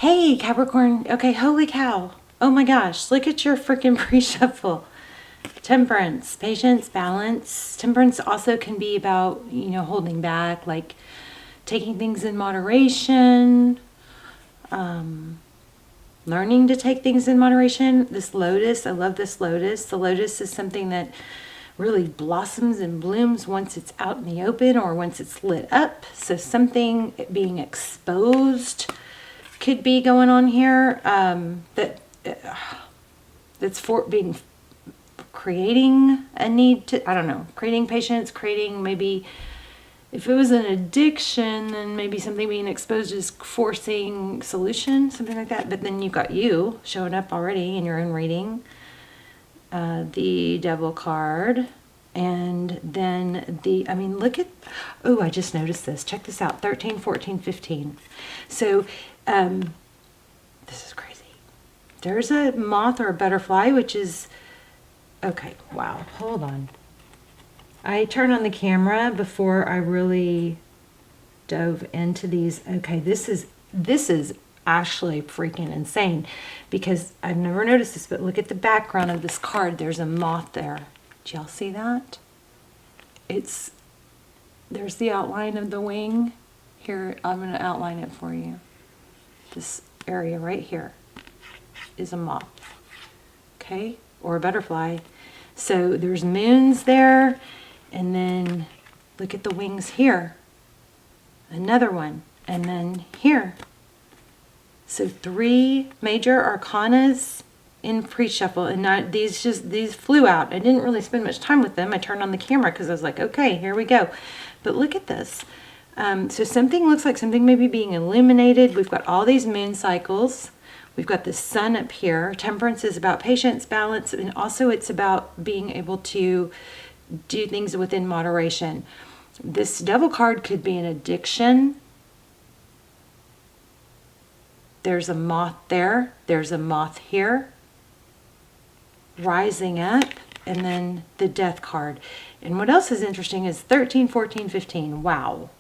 Hey, Capricorn. Okay, holy cow. Oh my gosh, look at your freaking pre-shuffle. Temperance, patience, balance. Temperance also can be about, holding back, like taking things in moderation, learning to take things in moderation. This lotus, I love this lotus. The lotus is something that really blossoms and blooms once it's out in the open or once it's lit up. So something being exposed could be going on here, that's creating a need to, I don't know, creating patience, creating maybe, if it was an addiction, then maybe something being exposed is forcing solution, something like that. But then you've got you showing up already in your own reading. The Devil card. And then look at, oh, I just noticed this. Check this out. 13, 14, 15. So, this is crazy. There's a moth or a butterfly, which is, okay, wow, hold on. I turned on the camera before I really dove into these. Okay, this is actually freaking insane because I've never noticed this, but look at the background of this card. There's a moth there. Do y'all see that? There's the outline of the wing. Here, I'm going to outline it for you. This area right here is a moth, okay, or a butterfly. So there's moons there, and then look at the wings here. Another one, and then here. So 3 major arcanas in pre-shuffle, and these flew out. I didn't really spend much time with them. I turned on the camera because I was like, okay, here we go. But look at this. So something looks like something may be being illuminated. We've got all these moon cycles. We've got the sun up here. Temperance is about patience, balance, and also it's about being able to do things within moderation. This Devil card could be an addiction. There's a moth there. There's a moth here. Rising up. And then the Death card. And what else is interesting is 13, 14, 15. Wow.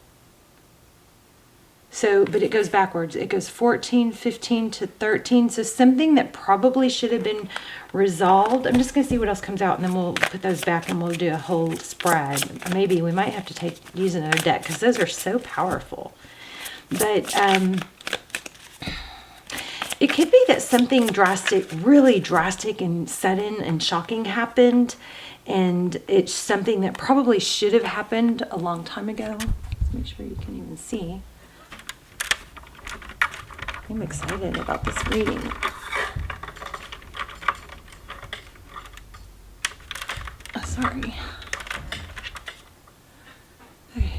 So, but it goes backwards. It goes 14, 15 to 13. So something that probably should have been resolved. I'm just going to see what else comes out, and then we'll put those back and we'll do a whole spread. Maybe we might have to use another deck because those are so powerful. But it could be that something drastic, really drastic and sudden and shocking happened. And it's something that probably should have happened a long time ago. Let's make sure you can even see. I'm excited about this reading. Oh, sorry. Okay.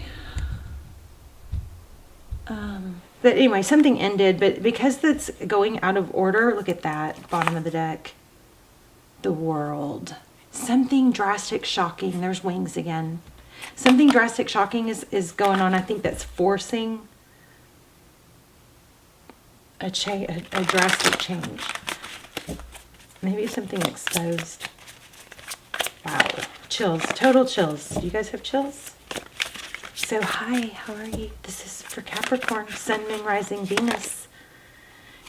But anyway, something ended, but because that's going out of order, look at that, bottom of the deck. The World. Something drastic, shocking. There's wings again. Something drastic, shocking is going on. I think that's forcing a drastic change. Maybe something exposed. Wow. Chills. Total chills. Do you guys have chills? So, hi. How are you? This is for Capricorn. Sun, Moon, Rising, Venus.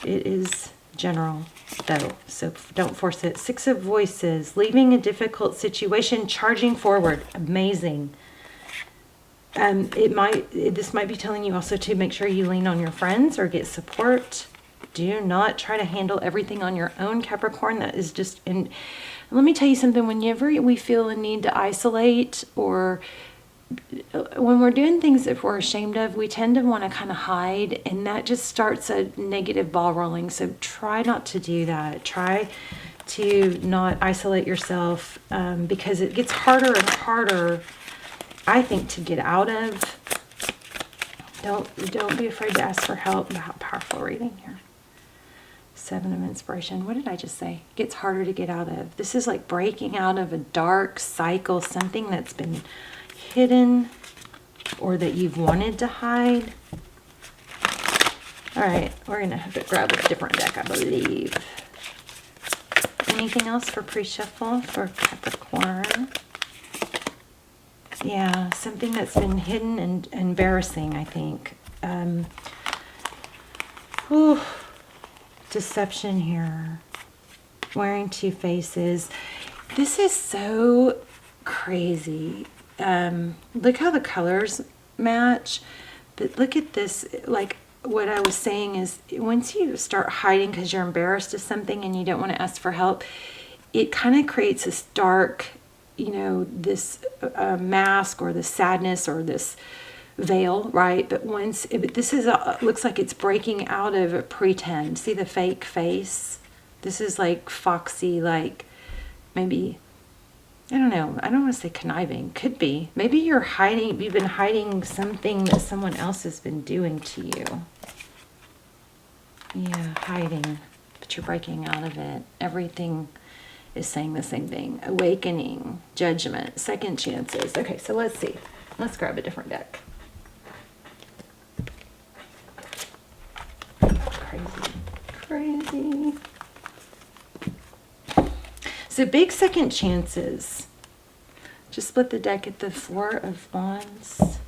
It is general, though, so don't force it. 6 of Voices. Leaving a difficult situation. Charging forward. Amazing. This might be telling you also to make sure you lean on your friends or get support. Do not try to handle everything on your own, Capricorn. That is just, and let me tell you something, whenever we feel a need to isolate, or when we're doing things that we're ashamed of, we tend to want to kind of hide, and that just starts a negative ball rolling. So try not to do that. Try to not isolate yourself, because it gets harder and harder, I think, to get out of. Don't be afraid to ask for help. Wow, powerful reading here. 7 of Inspiration. What did I just say? It gets harder to get out of. This is like breaking out of a dark cycle, something that's been hidden or that you've wanted to hide. All right, we're going to have to grab a different deck, I believe. Anything else for pre-shuffle for Capricorn? Yeah, something that's been hidden and embarrassing, I think. deception here. Wearing two faces. This is so crazy. Look how the colors match. But look at this. Like what I was saying is once you start hiding because you're embarrassed of something and you don't want to ask for help, it kind of creates this dark, you know, this mask or this sadness or this veil, right? But once this is looks like it's breaking out of a pretend. See the fake face? This is like foxy, like maybe, I don't know. I don't want to say conniving. Could be. Maybe you're hiding, you've been hiding something that someone else has been doing to you. Yeah, hiding, but you're breaking out of it. Everything is saying the same thing. Awakening, judgment, second chances. Okay, so let's see. Let's grab a different deck. Crazy. So big second chances. Just split the deck at the Four of Wands.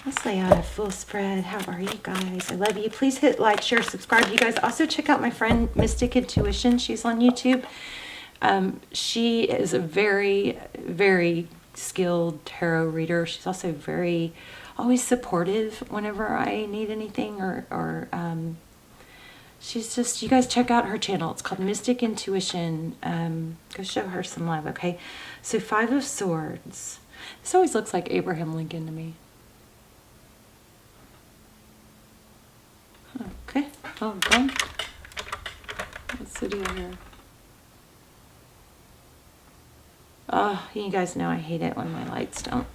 Let's lay out a full spread. How are you guys? I love you. Please hit like, share, subscribe. You guys also check out my friend Mystic Intuition. She's on YouTube. She is a very, very skilled tarot reader. She's also very, always supportive whenever I need anything or she's just, you guys check out her channel. It's called Mystic Intuition. Go show her some love, okay? So Five of Swords. This always looks like Abraham Lincoln to me. Okay, oh, done. What's the deal here? Oh, you guys know I hate it when my lights don't,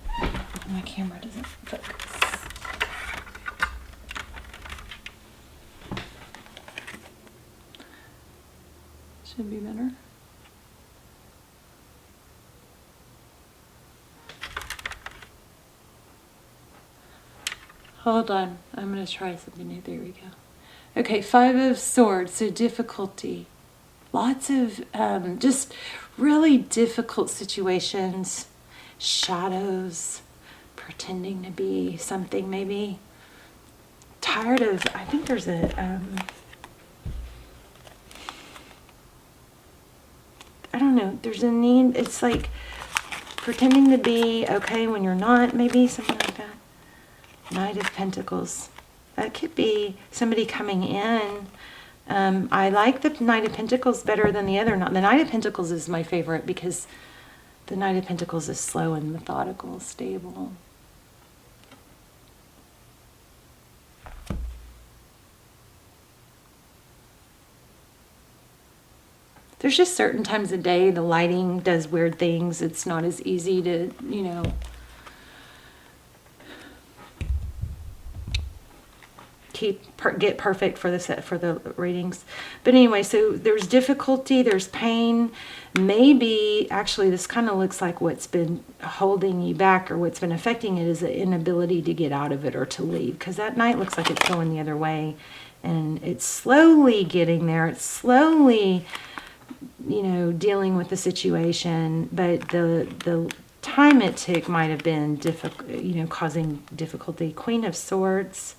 my camera doesn't focus. Should be better. Hold on, I'm going to try something new. There we go. Okay, Five of Swords, so difficulty. Lots of just really difficult situations, shadows, pretending to be something maybe. Tired of, I think there's a, I don't know, there's a need, it's like pretending to be okay when you're not, maybe something like that. Knight of Pentacles. That could be somebody coming in. I like the Knight of Pentacles better than the other. The Knight of Pentacles is my favorite because the Knight of Pentacles is slow and methodical, stable. There's just certain times of day the lighting does weird things. It's not as easy to, you know, get perfect for the set for the readings. But anyway, so there's difficulty, there's pain. Maybe actually this kind of looks like what's been holding you back or what's been affecting it is the inability to get out of it or to leave, because that Knight looks like it's going the other way and it's slowly getting there. It's slowly, you know, dealing with the situation, but the time it took might have been difficult, you know, causing difficulty. Queen of Swords.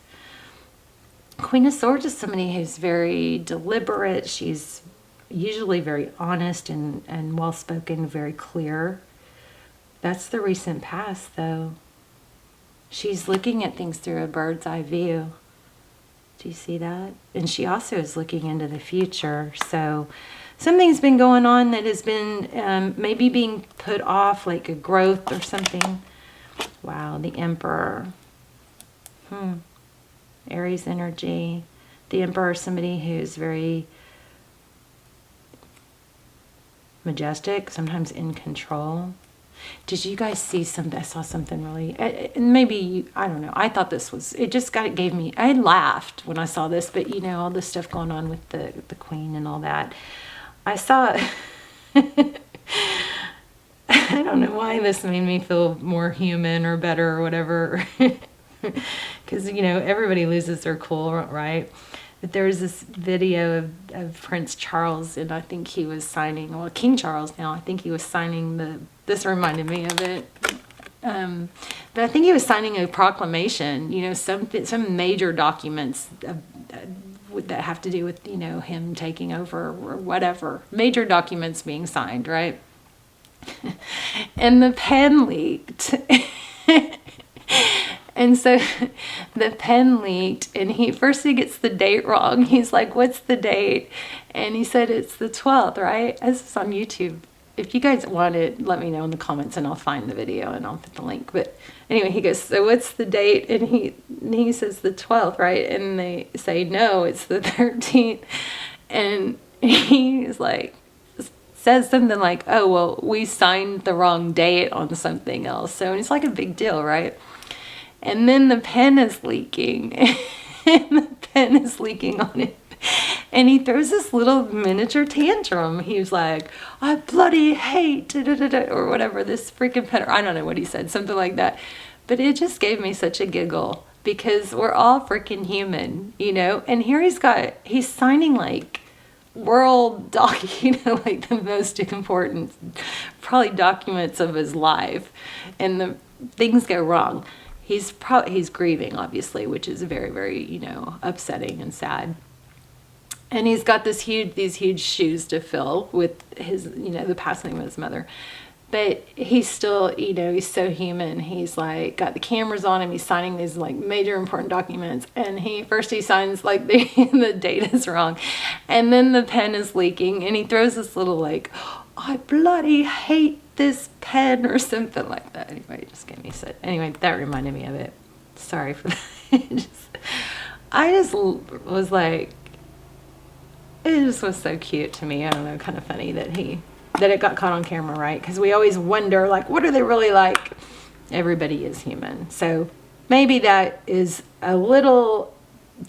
Queen of Swords is somebody who's very deliberate. She's usually very honest and well-spoken, very clear. That's the recent past, though. She's looking at things through a bird's eye view. Do you see that? And she also is looking into the future. So something's been going on that has been maybe being put off, like a growth or something. Wow, the Emperor. Aries energy. The Emperor is somebody who's very majestic, sometimes in control. Did you guys see something? I saw something really, maybe, I don't know. I thought this was, it just gave me, I laughed when I saw this, but you know, all this stuff going on with the Queen and all that. I saw, I don't know why this made me feel more human or better or whatever. Because, you know, everybody loses their cool, right? But there was this video of Prince Charles, and I think he was signing, well, King Charles now, I think he was signing this reminded me of it. But I think he was signing a proclamation, you know, some major documents that have to do with, you know, him taking over or whatever. Major documents being signed, right? And the pen leaked. And so the pen leaked, and he gets the date wrong. He's like, what's the date? And he said it's the 12th, right? This is on YouTube. If you guys want it, let me know in the comments and I'll find the video and I'll put the link. But anyway, he goes, so what's the date? And he says the 12th, right? And they say, no, it's the 13th. And he's like, says something like, oh, well, we signed the wrong date on something else. So it's like a big deal, right? And then the pen is leaking. And the pen is leaking on it. And he throws this little miniature tantrum. He was like, I bloody hate, or whatever, this freaking pen. Or I don't know what he said, something like that. But it just gave me such a giggle because we're all freaking human, you know? And here he's signing like world you know, like the most important, probably documents of his life. And the things go wrong. He's grieving, obviously, which is very, very, you know, upsetting and sad. And he's got these huge shoes to fill with his, you know, the passing of his mother. But he's still, you know, he's so human. He's like got the cameras on him. He's signing these like major important documents. And he signs like the date is wrong. And then the pen is leaking. And he throws this little like, I bloody hate this pen or something like that. Anyway, it just gave me anyway, that reminded me of it. Sorry for that. I just was like, it just was so cute to me. I don't know, kind of funny that it got caught on camera, right? Because we always wonder, like, what are they really like? Everybody is human. So maybe that is a little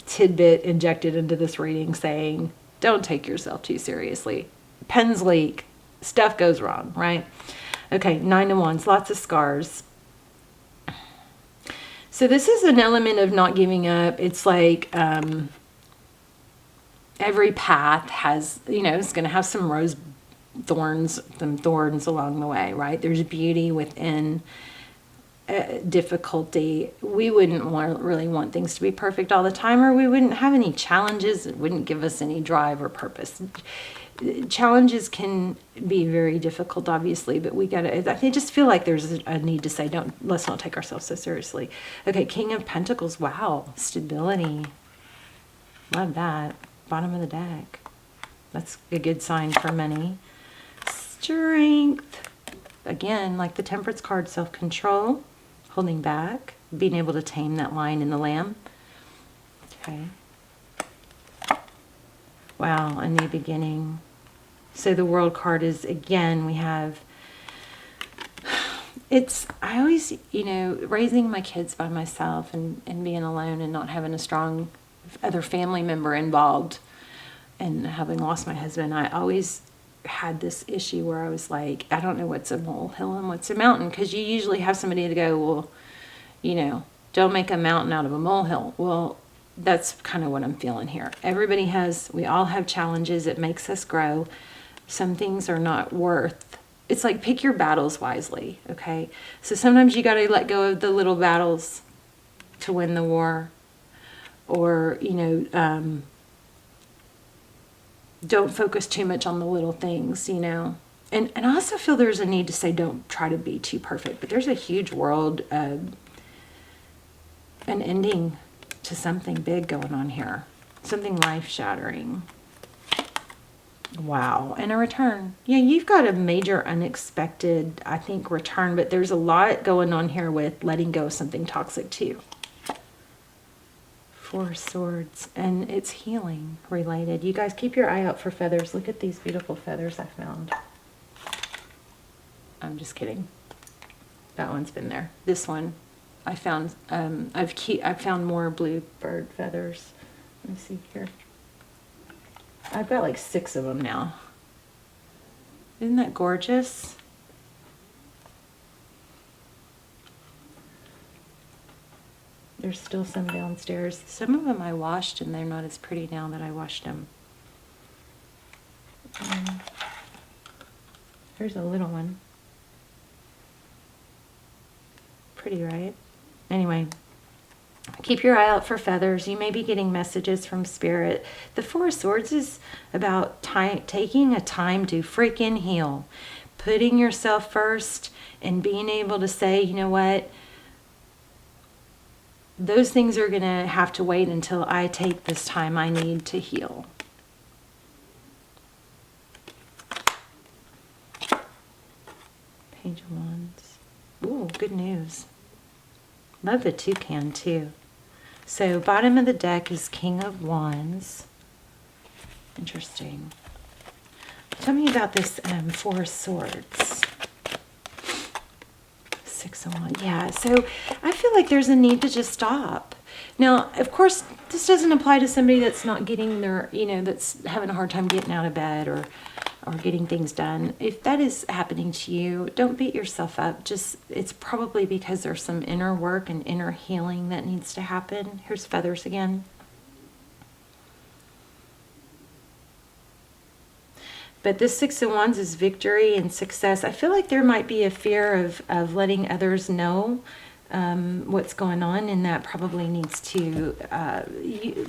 tidbit injected into this reading saying, don't take yourself too seriously. Pens leak. Stuff goes wrong, right? Okay, 9 of Wands, lots of scars. So this is an element of not giving up. It's like every path has, you know, it's going to have some thorns along the way, right? There's beauty within difficulty. We wouldn't really want things to be perfect all the time, or we wouldn't have any challenges. It wouldn't give us any drive or purpose. Challenges can be very difficult, obviously, but I just feel like there's a need to say, let's not take ourselves so seriously. Okay, King of Pentacles. Wow, stability. Love that. Bottom of the deck. That's a good sign for money. Strength. Again, like the Temperance card, self-control, holding back, being able to tame that lion in the lamb. Okay. Wow, a new beginning. So the World card is, again, we have, I always, you know, raising my kids by myself and being alone and not having a strong other family member involved, and having lost my husband, I always had this issue where I was like, I don't know what's a molehill and what's a mountain, because you usually have somebody to go, well, you know, don't make a mountain out of a molehill. Well, that's kind of what I'm feeling here. We all have challenges. It makes us grow. Some things are not worth, it's like pick your battles wisely, okay? So sometimes you got to let go of the little battles to win the war. Or, you know, don't focus too much on the little things, you know. And I also feel there's a need to say don't try to be too perfect. But there's a huge world, an ending to something big going on here. Something life-shattering. Wow. And a return. Yeah, you've got a major unexpected, I think, return. But there's a lot going on here with letting go of something toxic too. 4 Swords, and it's healing related. You guys keep your eye out for feathers. Look at these beautiful feathers I found. I'm just kidding. That one's been there. This one I found, I've found more bluebird feathers. Let me see here. I've got like 6 of them now. Isn't that gorgeous? There's still some downstairs. Some of them I washed and they're not as pretty now that I washed them. Here's a little one. Pretty, right? Anyway, Keep your eye out for feathers. You may be getting messages from Spirit. The Four of Swords is about taking a time to freaking heal. Putting yourself first and being able to say, you know what? Those things are going to have to wait until I take this time I need to heal. Page of Wands. Ooh, good news. Love the toucan too. So bottom of the deck is King of Wands. Interesting. Tell me about this Four of Swords. Six of Wands. Yeah, so I feel like there's a need to just stop. Now, of course, this doesn't apply to somebody that's not getting their, that's having a hard time getting out of bed or getting things done. If that is happening to you, don't beat yourself up. Just, it's probably because there's some inner work and inner healing that needs to happen. Here's feathers again. But this Six of Wands is victory and success. I feel like there might be a fear of letting others know what's going on, and that probably needs to,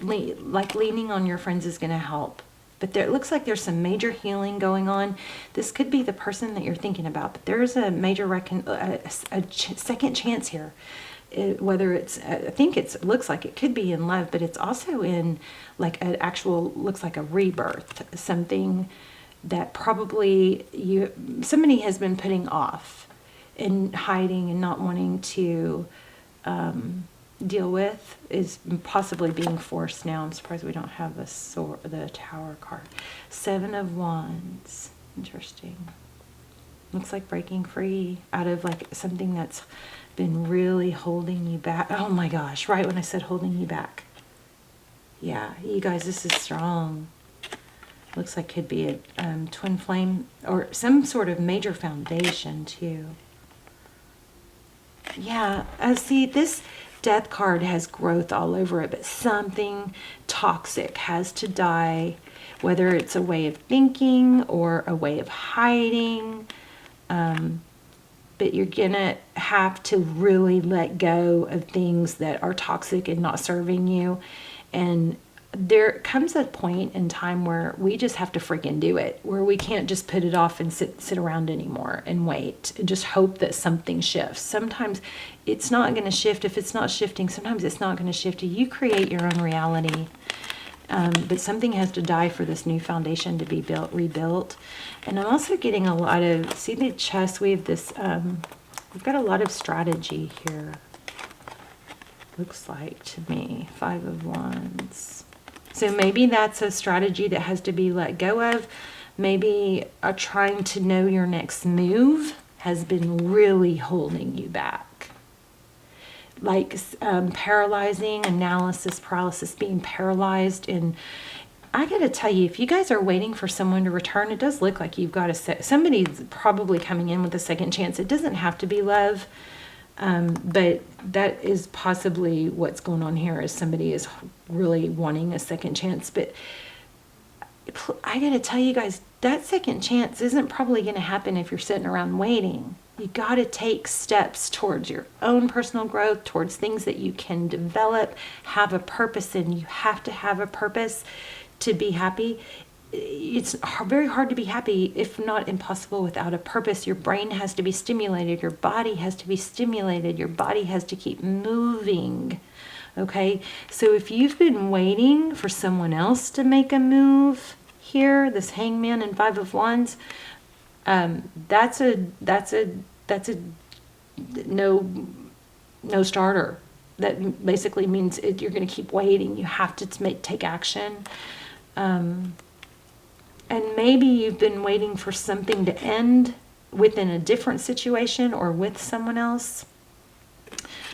like leaning on your friends is going to help. But it looks like there's some major healing going on. This could be the person that you're thinking about, but there's a major second chance here. Whether it's, I think it looks like it could be in love, but it's also in like an actual, looks like a rebirth, something that probably somebody has been putting off and hiding and not wanting to deal with, is possibly being forced now. I'm surprised we don't have the Tower card. Seven of Wands. Interesting. Looks like breaking free out of like something that's been really holding you back. Oh my gosh, right when I said holding you back. Yeah, you guys, this is strong. Looks like could be a twin flame or some sort of major foundation too. Yeah, I see this Death card has growth all over it, but something toxic has to die, whether it's a way of thinking or a way of hiding. But you're gonna have to really let go of things that are toxic and not serving you. And there comes a point in time where we just have to freaking do it, where we can't just put it off and sit around anymore and wait and just hope that something shifts. Sometimes it's not going to shift. If it's not shifting, sometimes it's not going to shift. You create your own reality. But something has to die for this new foundation to be rebuilt. And I'm also getting a lot of, see the chest, we have this, we've got a lot of strategy here. Looks like to me, Five of Wands. So maybe that's a strategy that has to be let go of. Maybe trying to know your next move has been really holding you back. Like paralyzing, analysis paralysis, being paralyzed. And I got to tell you, if you guys are waiting for someone to return, it does look like you've got somebody's probably coming in with a second chance. It doesn't have to be love. But that is possibly what's going on here, is somebody is really wanting a second chance. But I got to tell you guys, that second chance isn't probably going to happen if you're sitting around waiting. You got to take steps towards your own personal growth, towards things that you can develop, have a purpose in. You have to have a purpose to be happy. It's very hard to be happy, if not impossible, without a purpose. Your brain has to be stimulated. Your body has to be stimulated. Your body has to keep moving. Okay? So if you've been waiting for someone else to make a move here, this Hangman and Five of Wands, that's a no starter. That basically means you're going to keep waiting. You have to take action. And maybe you've been waiting for something to end within a different situation or with someone else.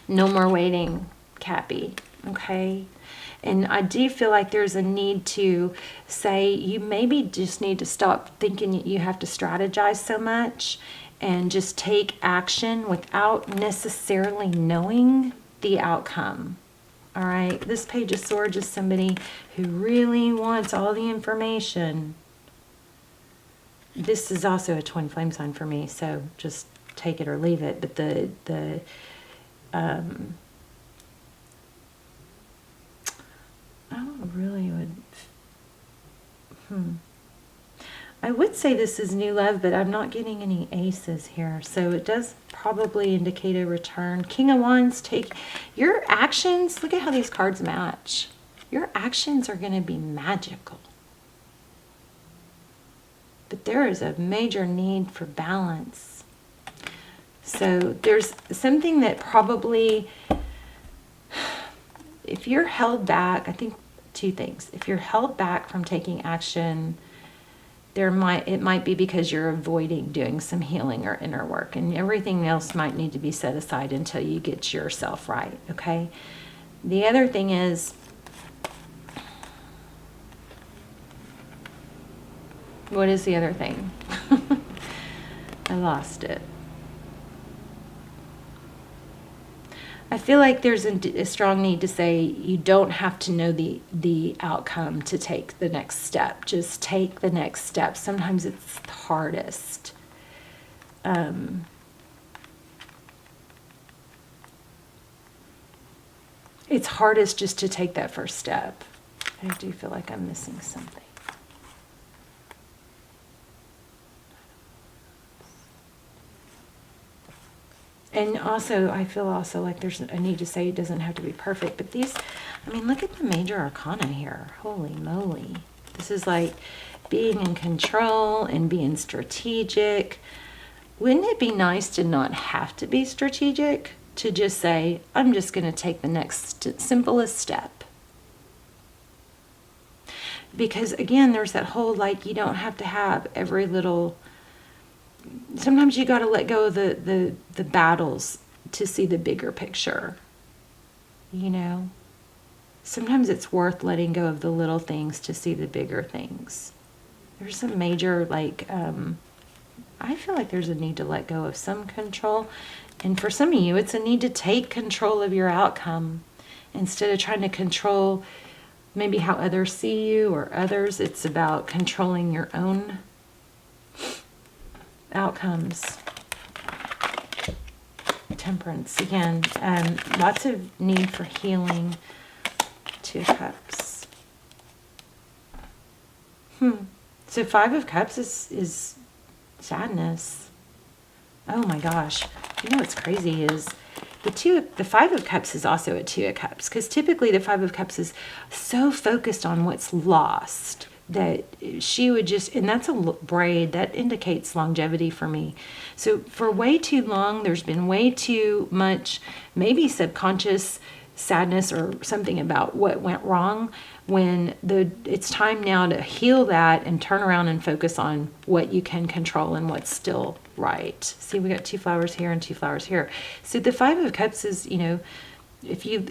No more waiting, Cappy, okay? And I do feel like there's a need to say you maybe just need to stop thinking you have to strategize so much and just take action without necessarily knowing the outcome. All right, this Page of Swords is somebody who really wants all the information. This is also a twin flame sign for me, so just take it or leave it. But really would... I would say this is new love, but I'm not getting any aces here. So it does probably indicate a return. King of Wands, take your actions. Look at how these cards match. Your actions are going to be magical. But there is a major need for balance. So there's something that probably, if you're held back, I think two things. If you're held back from taking action, it might be because you're avoiding doing some healing or inner work, and everything else might need to be set aside until you get yourself right, okay? The other thing is, what is the other thing? I lost it. I feel like there's a strong need to say you don't have to know the outcome to take the next step. Just take the next step. Sometimes it's the hardest. It's hardest just to take that first step. I do feel like I'm missing something. And also, I feel also like there's a need to say it doesn't have to be perfect. But these, I mean, look at the major arcana here. Holy moly. This is like being in control and being strategic. Wouldn't it be nice to not have to be strategic? To just say, I'm just going to take the next simplest step. Because again, there's that whole, like, you don't have to have every little... Sometimes you got to let go of the battles to see the bigger picture, you know. Sometimes it's worth letting go of the little things to see the bigger things. There's some major, like, I feel like there's a need to let go of some control. And for some of you, it's a need to take control of your outcome. Instead of trying to control maybe how others see you or others, it's about controlling your own outcomes. Temperance again, lots of need for healing. Two of Cups. So Five of Cups is sadness. Oh my gosh! You know what's crazy is the Five of Cups is also a Two of Cups, because typically the Five of Cups is so focused on what's lost that she would just, and that's a braid that indicates longevity for me. So for way too long, there's been way too much, maybe subconscious sadness or something about what went wrong, when it's time now to heal that and turn around and focus on what you can control and what's still right. See, we got two flowers here and two flowers here. So the Five of Cups is, you know, if you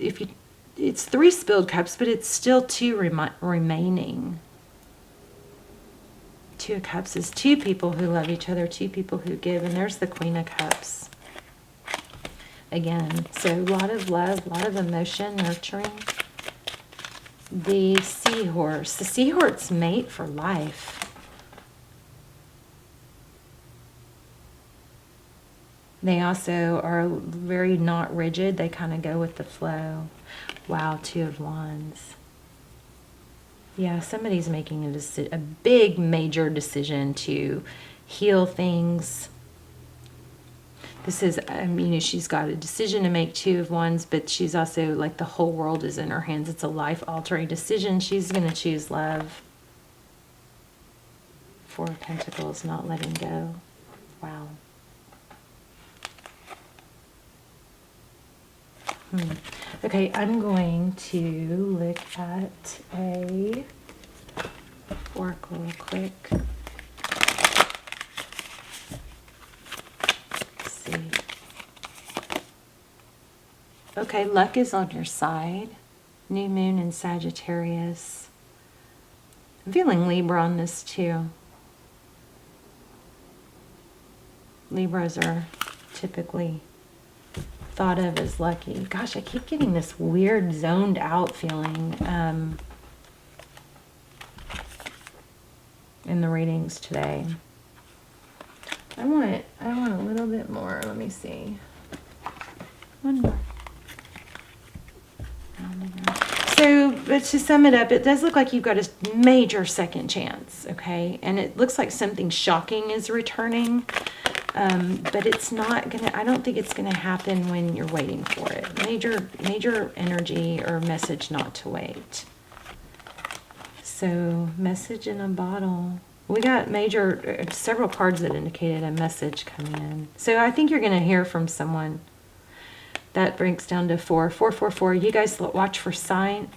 it's three spilled cups, but it's still two remaining. Two of Cups is two people who love each other, two people who give, and there's the Queen of Cups. Again, so a lot of love, a lot of emotion, nurturing. The Seahorse. The Seahorse mate for life. They also are very not rigid. They kind of go with the flow. Wow, Two of Wands. Yeah, somebody's making a big, major decision to heal things. This is, you know, she's got a decision to make, Two of Wands, but she's also, like, the whole world is in her hands. It's a life-altering decision. She's going to choose love. Four of Pentacles, not letting go. Wow. Okay, I'm going to look at a oracle real quick. Let's see. Okay, luck is on your side. New moon in Sagittarius. I'm feeling Libra on this too. Libras are typically thought of as lucky. Gosh, I keep getting this weird zoned out feeling in the readings today. I want a little bit more. Let me see. One more. So but to sum it up, it does look like you've got a major second chance, okay? And it looks like something shocking is returning, but it's not gonna, I don't think it's gonna happen when you're waiting for it. Major energy or message not to wait. So, message in a bottle. We got several cards that indicated a message coming in. So I think you're gonna hear from someone. That breaks down to 4. 4, 4, 4. You guys watch for signs.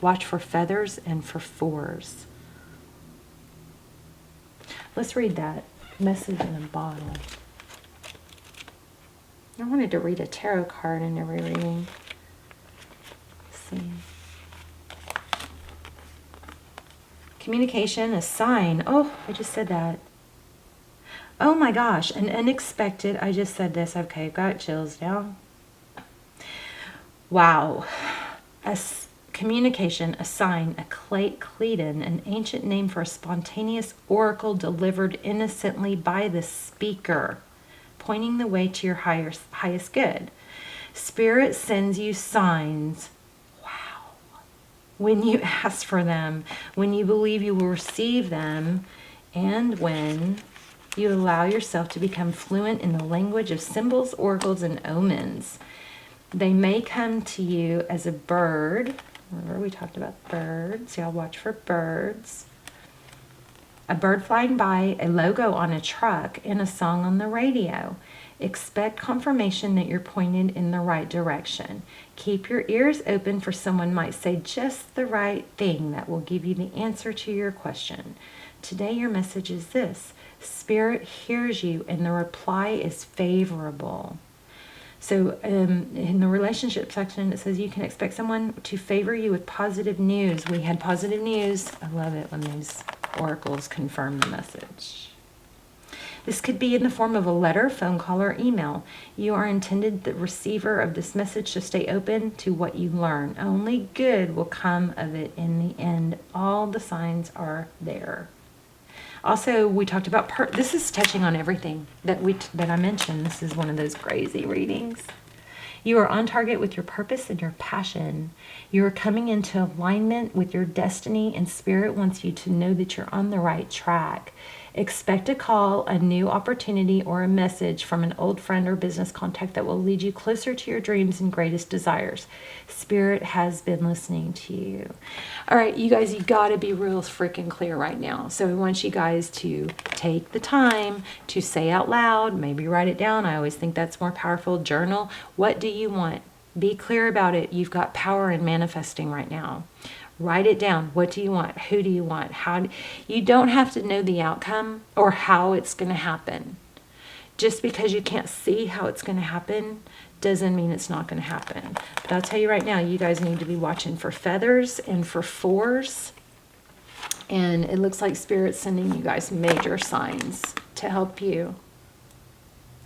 Watch for feathers and for 4s. Let's read that. Message in a bottle. I wanted to read a tarot card in every reading. Let's see. Communication, a sign. Oh, I just said that. Oh my gosh, an unexpected. I just said this. Okay, I've got chills now. Wow. Communication, a sign, a Cleton, an ancient name for a spontaneous oracle delivered innocently by the speaker, pointing the way to your highest good. Spirit sends you signs. Wow. When you ask for them, when you believe you will receive them, and when you allow yourself to become fluent in the language of symbols, oracles, and omens. They may come to you as a bird. Remember we talked about birds. Y'all watch for birds. A bird flying by, a logo on a truck, and a song on the radio. Expect confirmation that you're pointed in the right direction. Keep your ears open for someone might say just the right thing that will give you the answer to your question. Today your message is this. Spirit hears you and the reply is favorable. So in the relationship section, it says you can expect someone to favor you with positive news. We had positive news. I love it when these oracles confirm the message. This could be in the form of a letter, phone call, or email. You are intended, the receiver of this message, to stay open to what you learn. Only good will come of it in the end. All the signs are there. Also, we talked about, this is touching on everything that I mentioned. This is one of those crazy readings. You are on target with your purpose and your passion. You are coming into alignment with your destiny, and Spirit wants you to know that you're on the right track. Expect a call, a new opportunity, or a message from an old friend or business contact that will lead you closer to your dreams and greatest desires. Spirit has been listening to you. All right, you guys, you got to be real freaking clear right now. So we want you guys to take the time to say out loud, maybe write it down. I always think that's more powerful. Journal. What do you want? Be clear about it. You've got power in manifesting right now. Write it down. What do you want? Who do you want? You don't have to know the outcome or how it's going to happen. Just because you can't see how it's going to happen doesn't mean it's not going to happen. But I'll tell you right now, you guys need to be watching for feathers and for 4s. And it looks like Spirit's sending you guys major signs to help you.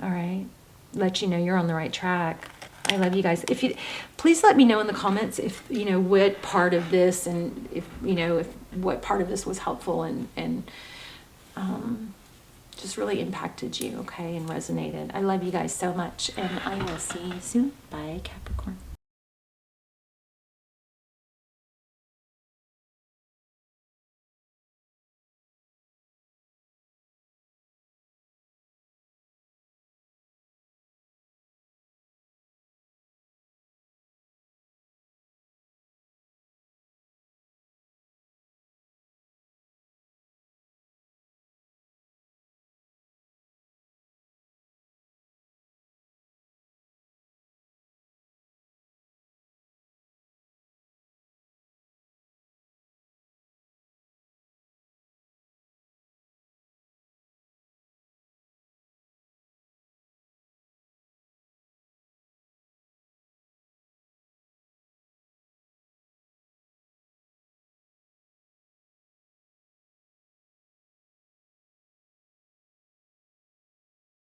All right. Let you know you're on the right track. I love you guys. Please let me know in the comments if what part of this, and if what part of this was helpful and just really impacted you, okay, and resonated. I love you guys so much, and I will see you soon. Bye, Capricorn.